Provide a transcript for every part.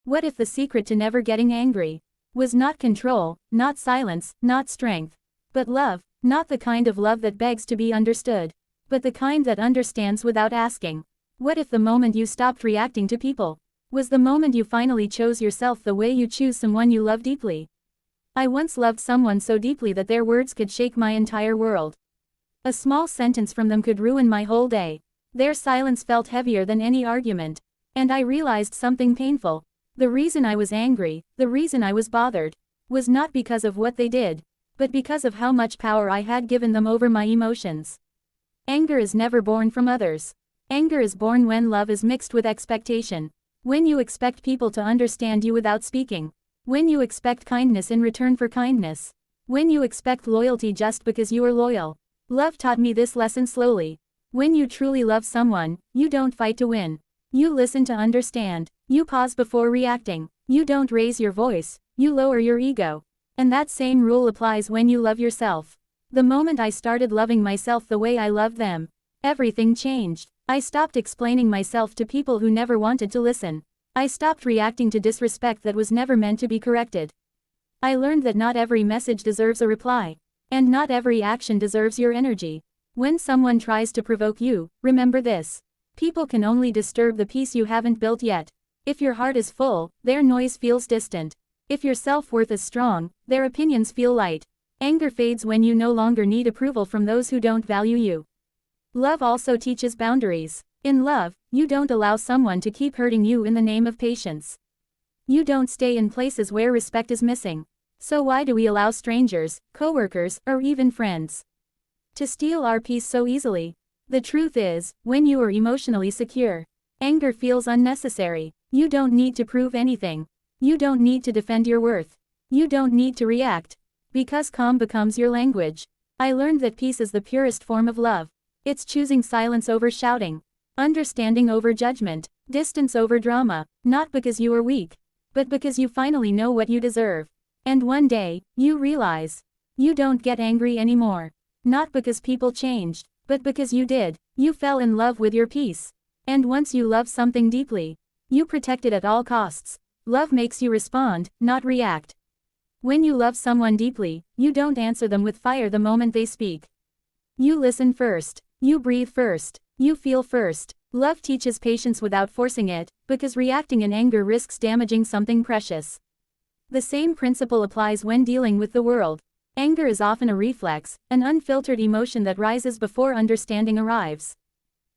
What if the secret to never getting angry was not control, not silence, not strength, but love, not the kind of love that begs to be understood, but the kind that understands without asking? What if the moment you stopped reacting to people was the moment you finally chose yourself the way you choose someone you love deeply? I once loved someone so deeply that their words could shake my entire world. A small sentence from them could ruin my whole day. Their silence felt heavier than any argument. And I realized something painful. The reason I was angry, the reason I was bothered, was not because of what they did, but because of how much power I had given them over my emotions. Anger is never born from others. Anger is born when love is mixed with expectation. When you expect people to understand you without speaking. When you expect kindness in return for kindness. When you expect loyalty just because you are loyal. Love taught me this lesson slowly. When you truly love someone, you don't fight to win. You listen to understand. You pause before reacting. You don't raise your voice, you lower your ego. And that same rule applies when you love yourself. The moment I started loving myself the way I loved them, everything changed. I stopped explaining myself to people who never wanted to listen. I stopped reacting to disrespect that was never meant to be corrected. I learned that not every message deserves a reply. And not every action deserves your energy. When someone tries to provoke you, remember this. People can only disturb the peace you haven't built yet. If your heart is full, their noise feels distant. If your self-worth is strong, their opinions feel light. Anger fades when you no longer need approval from those who don't value you. Love also teaches boundaries. In love, you don't allow someone to keep hurting you in the name of patience. You don't stay in places where respect is missing. So why do we allow strangers, coworkers, or even friends to steal our peace so easily? The truth is, when you are emotionally secure, anger feels unnecessary. You don't need to prove anything. You don't need to defend your worth. You don't need to react. Because calm becomes your language. I learned that peace is the purest form of love. It's choosing silence over shouting. Understanding over judgment. Distance over drama. Not because you are weak, but because you finally know what you deserve. And one day, you realize, you don't get angry anymore. Not because people changed, but because you did. You fell in love with your peace. And once you love something deeply, you protect it at all costs. Love makes you respond, not react. When you love someone deeply, you don't answer them with fire the moment they speak. You listen first. You breathe first. You feel first. Love teaches patience without forcing it, because reacting in anger risks damaging something precious. The same principle applies when dealing with the world. Anger is often a reflex, an unfiltered emotion that rises before understanding arrives.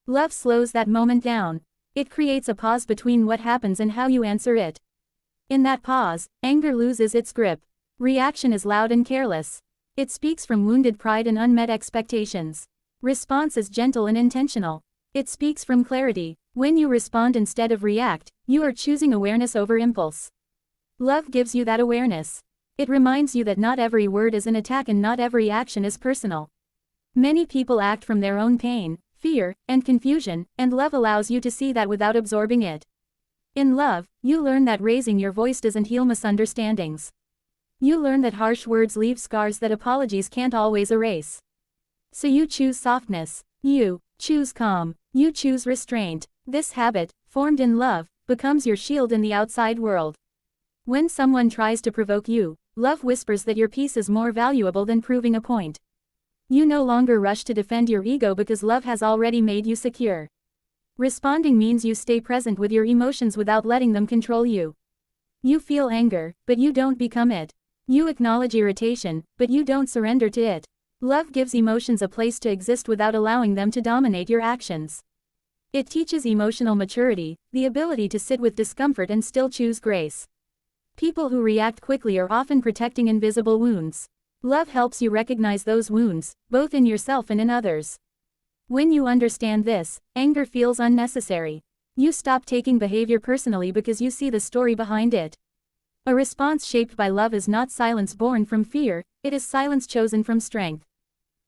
Love slows that moment down. It creates a pause between what happens and how you answer it. In that pause, anger loses its grip. Reaction is loud and careless. It speaks from wounded pride and unmet expectations. Response is gentle and intentional. It speaks from clarity. When you respond instead of react, you are choosing awareness over impulse. Love gives you that awareness. It reminds you that not every word is an attack and not every action is personal. Many people act from their own pain, fear, and confusion, and love allows you to see that without absorbing it. In love, you learn that raising your voice doesn't heal misunderstandings. You learn that harsh words leave scars that apologies can't always erase. So you choose softness. You choose calm. You choose restraint. This habit, formed in love, becomes your shield in the outside world. When someone tries to provoke you, love whispers that your peace is more valuable than proving a point. You no longer rush to defend your ego because love has already made you secure. Responding means you stay present with your emotions without letting them control you. You feel anger, but you don't become it. You acknowledge irritation, but you don't surrender to it. Love gives emotions a place to exist without allowing them to dominate your actions. It teaches emotional maturity, the ability to sit with discomfort and still choose grace. People who react quickly are often protecting invisible wounds. Love helps you recognize those wounds, both in yourself and in others. When you understand this, anger feels unnecessary. You stop taking behavior personally because you see the story behind it. A response shaped by love is not silence born from fear, it is silence chosen from strength.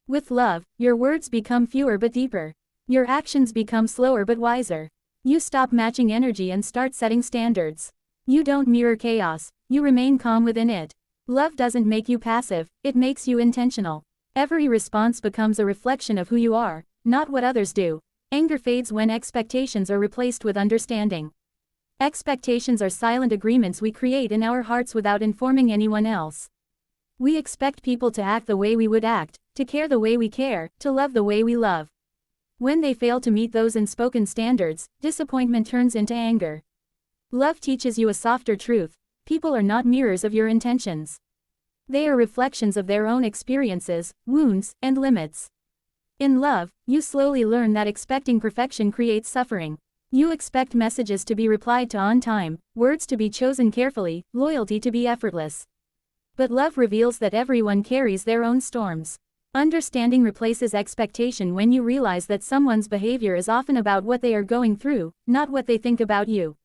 With love, your words become fewer but deeper. Your actions become slower but wiser. You stop matching energy and start setting standards. You don't mirror chaos, you remain calm within it. Love doesn't make you passive, it makes you intentional. Every response becomes a reflection of who you are, not what others do. Anger fades when expectations are replaced with understanding. Expectations are silent agreements we create in our hearts without informing anyone else. We expect people to act the way we would act, to care the way we care, to love the way we love. When they fail to meet those unspoken standards, disappointment turns into anger. Love teaches you a softer truth: people are not mirrors of your intentions. They are reflections of their own experiences, wounds, and limits. In love, you slowly learn that expecting perfection creates suffering. You expect messages to be replied to on time, words to be chosen carefully, loyalty to be effortless. But love reveals that everyone carries their own storms. Understanding replaces expectation when you realize that someone's behavior is often about what they are going through, not what they think about you.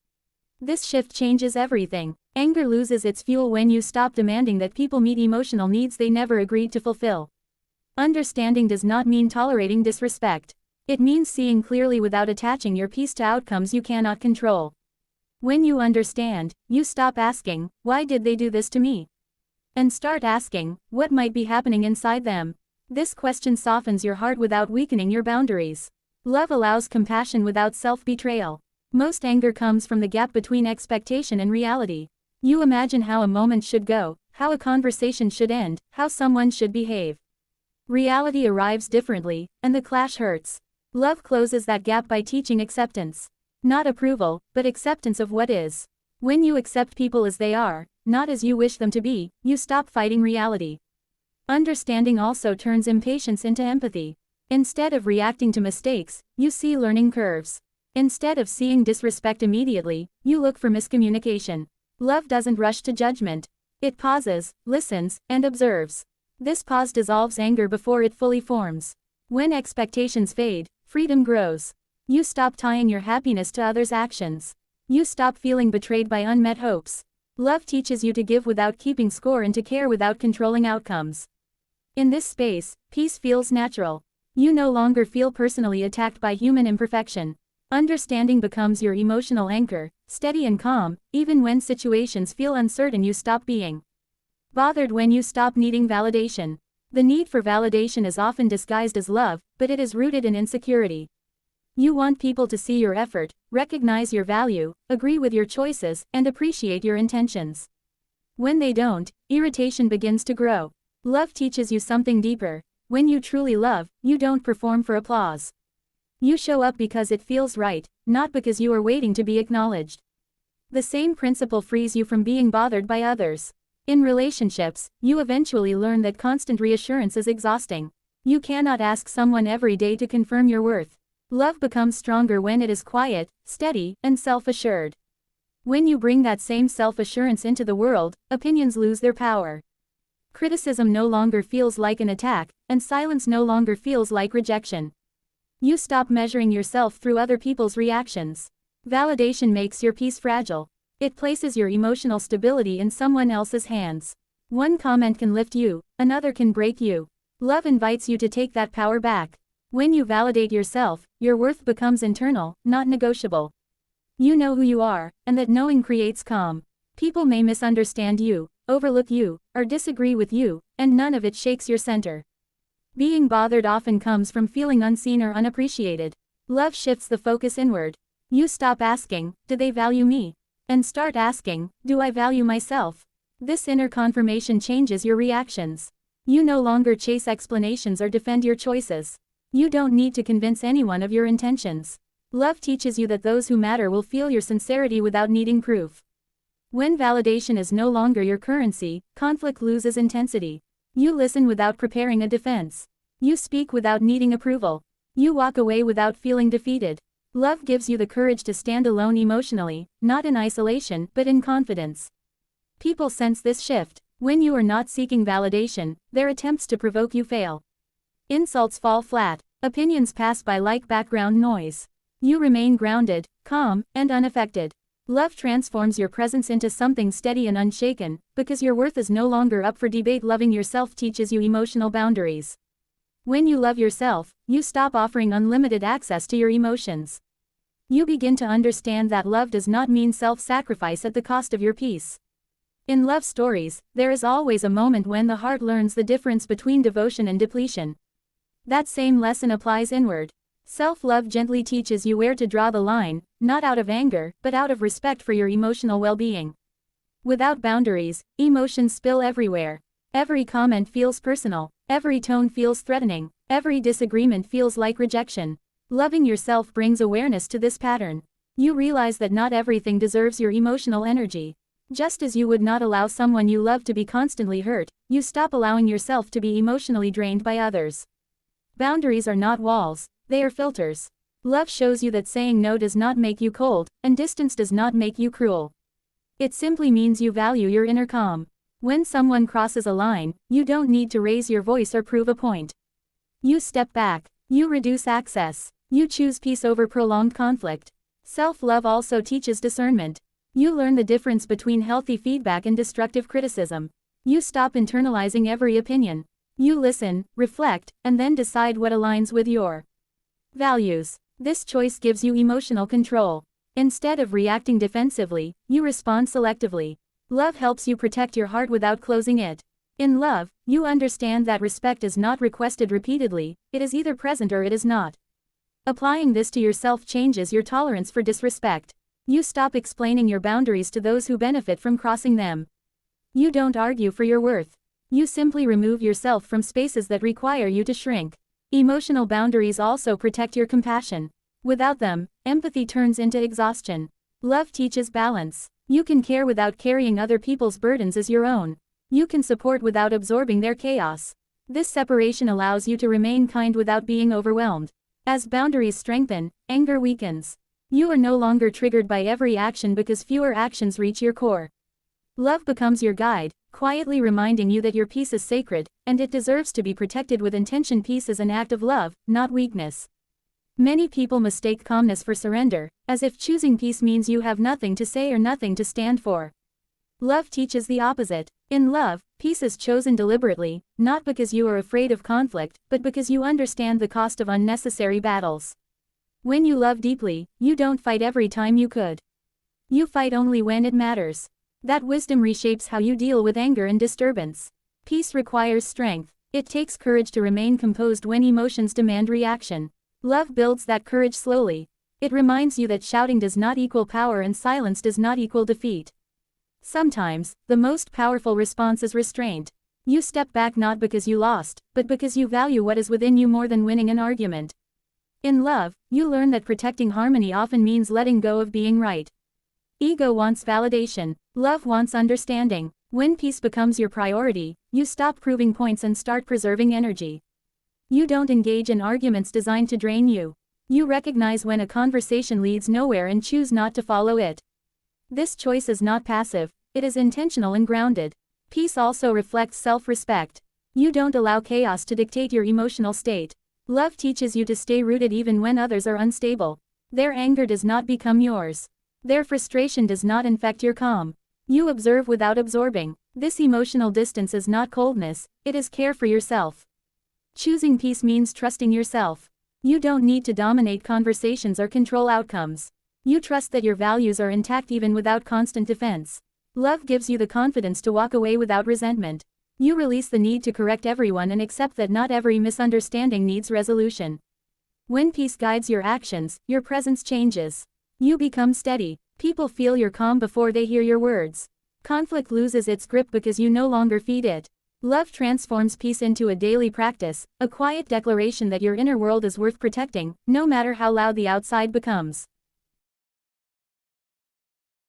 This shift changes everything. Anger loses its fuel when you stop demanding that people meet emotional needs they never agreed to fulfill. Understanding does not mean tolerating disrespect. It means seeing clearly without attaching your peace to outcomes you cannot control. When you understand, you stop asking, "Why did they do this to me?" and start asking, "What might be happening inside them?" This question softens your heart without weakening your boundaries. Love allows compassion without self-betrayal. Most anger comes from the gap between expectation and reality. You imagine how a moment should go, how a conversation should end, how someone should behave. Reality arrives differently, and the clash hurts. Love closes that gap by teaching acceptance. Not approval, but acceptance of what is. When you accept people as they are, not as you wish them to be, you stop fighting reality. Understanding also turns impatience into empathy. Instead of reacting to mistakes, you see learning curves. Instead of seeing disrespect immediately, you look for miscommunication. Love doesn't rush to judgment. It pauses, listens, and observes. This pause dissolves anger before it fully forms. When expectations fade, freedom grows. You stop tying your happiness to others' actions. You stop feeling betrayed by unmet hopes. Love teaches you to give without keeping score and to care without controlling outcomes. In this space, peace feels natural. You no longer feel personally attacked by human imperfection. Understanding becomes your emotional anchor, steady and calm. Even when situations feel uncertain, you stop being bothered when you stop needing validation. The need for validation is often disguised as love, but it is rooted in insecurity. You want people to see your effort, recognize your value, agree with your choices, and appreciate your intentions. When they don't, irritation begins to grow. Love teaches you something deeper. When you truly love, you don't perform for applause. You show up because it feels right, not because you are waiting to be acknowledged. The same principle frees you from being bothered by others. In relationships, you eventually learn that constant reassurance is exhausting. You cannot ask someone every day to confirm your worth. Love becomes stronger when it is quiet, steady, and self-assured. When you bring that same self-assurance into the world, opinions lose their power. Criticism no longer feels like an attack, and silence no longer feels like rejection. You stop measuring yourself through other people's reactions. Validation makes your peace fragile. It places your emotional stability in someone else's hands. One comment can lift you, another can break you. Love invites you to take that power back. When you validate yourself, your worth becomes internal, not negotiable. You know who you are, and that knowing creates calm. People may misunderstand you, overlook you, or disagree with you, and none of it shakes your center. Being bothered often comes from feeling unseen or unappreciated. Love shifts the focus inward. You stop asking, "Do they value me?" and start asking, "Do I value myself?" This inner confirmation changes your reactions. You no longer chase explanations or defend your choices. You don't need to convince anyone of your intentions. Love teaches you that those who matter will feel your sincerity without needing proof. When validation is no longer your currency, conflict loses intensity. You listen without preparing a defense. You speak without needing approval. You walk away without feeling defeated. Love gives you the courage to stand alone emotionally, not in isolation, but in confidence. People sense this shift. When you are not seeking validation, their attempts to provoke you fail. Insults fall flat. Opinions pass by like background noise. You remain grounded, calm, and unaffected. Love transforms your presence into something steady and unshaken, because your worth is no longer up for debate. Loving yourself teaches you emotional boundaries. When you love yourself, you stop offering unlimited access to your emotions. You begin to understand that love does not mean self-sacrifice at the cost of your peace. In love stories, there is always a moment when the heart learns the difference between devotion and depletion. That same lesson applies inward. Self-love gently teaches you where to draw the line, not out of anger, but out of respect for your emotional well-being. Without boundaries, emotions spill everywhere. Every comment feels personal, every tone feels threatening, every disagreement feels like rejection. Loving yourself brings awareness to this pattern. You realize that not everything deserves your emotional energy. Just as you would not allow someone you love to be constantly hurt, you stop allowing yourself to be emotionally drained by others. Boundaries are not walls, they are filters. Love shows you that saying no does not make you cold, and distance does not make you cruel. It simply means you value your inner calm. When someone crosses a line, you don't need to raise your voice or prove a point. You step back, you reduce access, you choose peace over prolonged conflict. Self-love also teaches discernment. You learn the difference between healthy feedback and destructive criticism. You stop internalizing every opinion. You listen, reflect, and then decide what aligns with your values. This choice gives you emotional control. Instead of reacting defensively, you respond selectively. Love helps you protect your heart without closing it. In love, you understand that respect is not requested repeatedly, it is either present or it is not. Applying this to yourself changes your tolerance for disrespect. You stop explaining your boundaries to those who benefit from crossing them. You don't argue for your worth. You simply remove yourself from spaces that require you to shrink. Emotional boundaries also protect your compassion. Without them, empathy turns into exhaustion. Love teaches balance. You can care without carrying other people's burdens as your own. You can support without absorbing their chaos. This separation allows you to remain kind without being overwhelmed. As boundaries strengthen, anger weakens. You are no longer triggered by every action because fewer actions reach your core. Love becomes your guide, quietly reminding you that your peace is sacred, and it deserves to be protected with intention. Peace is an act of love, not weakness. Many people mistake calmness for surrender, as if choosing peace means you have nothing to say or nothing to stand for. Love teaches the opposite. In love, peace is chosen deliberately, not because you are afraid of conflict, but because you understand the cost of unnecessary battles. When you love deeply, you don't fight every time you could. You fight only when it matters. That wisdom reshapes how you deal with anger and disturbance. Peace requires strength. It takes courage to remain composed when emotions demand reaction. Love builds that courage slowly. It reminds you that shouting does not equal power and silence does not equal defeat. Sometimes, the most powerful response is restraint. You step back not because you lost, but because you value what is within you more than winning an argument. In love, you learn that protecting harmony often means letting go of being right. Ego wants validation. Love wants understanding. When peace becomes your priority, you stop proving points and start preserving energy. You don't engage in arguments designed to drain you. You recognize when a conversation leads nowhere and choose not to follow it. This choice is not passive, it is intentional and grounded. Peace also reflects self-respect. You don't allow chaos to dictate your emotional state. Love teaches you to stay rooted even when others are unstable. Their anger does not become yours. Their frustration does not infect your calm. You observe without absorbing. This emotional distance is not coldness, it is care for yourself. Choosing peace means trusting yourself. You don't need to dominate conversations or control outcomes. You trust that your values are intact even without constant defense. Love gives you the confidence to walk away without resentment. You release the need to correct everyone and accept that not every misunderstanding needs resolution. When peace guides your actions, your presence changes. You become steady. People feel your calm before they hear your words. Conflict loses its grip because you no longer feed it. Love transforms peace into a daily practice, a quiet declaration that your inner world is worth protecting, no matter how loud the outside becomes.